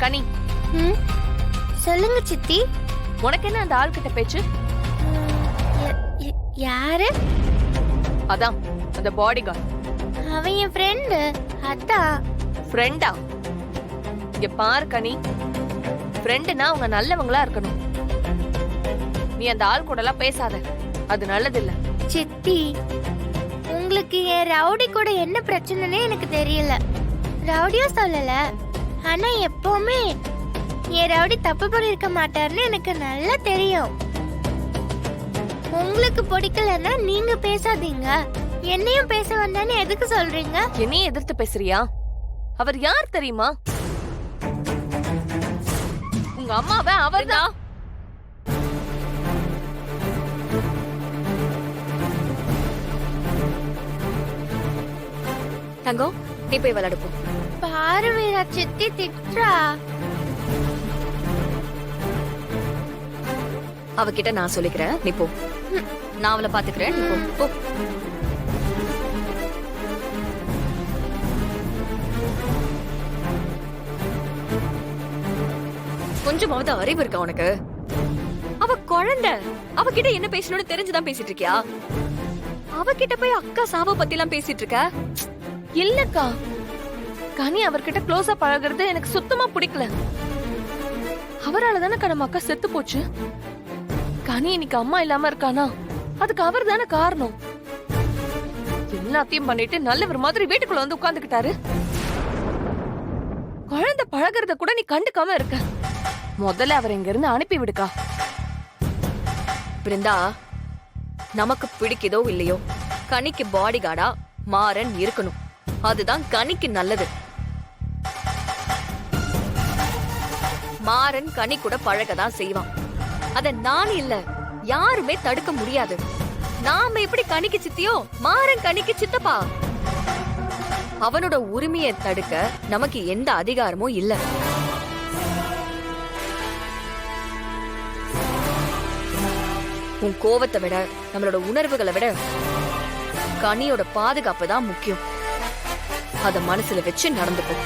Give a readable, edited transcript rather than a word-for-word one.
கனி, ம், சொல்லுங்க சித்தி. உனக்கு என்ன அந்த ஆள் கிட்ட பேச்சு? யாரு? அதான் அந்த பாடிகார்ட். அவன் என் ஃப்ரெண்டு. அதான். ஃப்ரெண்டா? இங்க பாரு கனி, ஃப்ரெண்டுனா அவங்க நல்லவங்களா இருக்கணும். நீ அந்த ஆள் கூட எல்லாம் பேசாத, அது நல்லது இல்ல. சித்தி, உங்களுக்கு என் ரவுடி கூட என்ன பிரச்சனைன்னு எனக்கு தெரியல. ரவுடியும் சொல்லல, ஆனா எப்பவுமே என் ரவுடி தப்பு பண்ணிருக்க மாட்டாருன்னு எனக்கு நல்லா தெரியும். உங்களுக்கு பிடிக்கலன்னா நீங்க பேசாதீங்க. என்னையும் பேச வந்தானே எதுக்கு சொல்றீங்க? என்னையும் எதிர்த்து பேசுறியா? அவர் யார் தெரியுமா? உங்க அம்மாவை அவர்தான். தங்கம், நீ போய் விளையாடுப்போம். பாரு வீரா, சித்தி திட்டுறா. அவகிட்ட நான் சொல்லிக்கிறேன், நீ போ. நான் அவளை பாத்துக்கிறேன், நீ போ. கொஞ்சமாவது அறிவு இருக்கா உனக்கு? அவ குழந்தை, அவகிட்ட என்ன பேசணும்னு தெரிஞ்சுதான் பேசிட்டு இருக்கியா? அவகிட்ட போய் அக்கா சாவ பத்தி எல்லாம் பேசிட்டு இருக்க? இல்லக்கா, கனி அவர்கிட்ட க்ளோஸா பழகுறது எனக்கு சுத்தமா பிடிக்கல. அவரால தானே நம்ம அக்கா செத்து போச்சு. கனி இன்னைக்கு அம்மா இல்லாம இருக்கானா, அதுக்கு அவர் தானே காரணம். எல்லாத்தையும் பண்ணிட்டு நல்லவர் மாதிரி வீட்டுக்குள்ள வந்து உட்கார்ந்துக்கிட்டாரு. குழந்தை பழகுறத கூட நீ கண்டுக்காம இருக்க. முதல்ல அவர் இங்க இருந்து அனுப்பி விடுக்கா. பிருந்தா, நமக்கு பிடிக்குதோ இல்லையோ, கனிக்கு பாடி கார்டா மாறன் இருக்கணும். அதுதான் கனிக்கு நல்லது. மாறன் கனி கூட பழகதான் செய்வான். அத நான் இல்ல, யாருமே தடுக்க முடியாது. நாம எப்படி கனிக்கு சித்தியோ, மாறன் கனிக்கு சித்தப்பா. அவனோட உரிமையை தடுக்க நமக்கு எந்த அதிகாரமும் இல்ல. உன் கோவத்தை விட, நம்மளோட உணர்வுகளை விட கனியோட பாதுகாப்பு தான் முக்கியம். அத மனசுல வச்சு நடந்துக்கும்.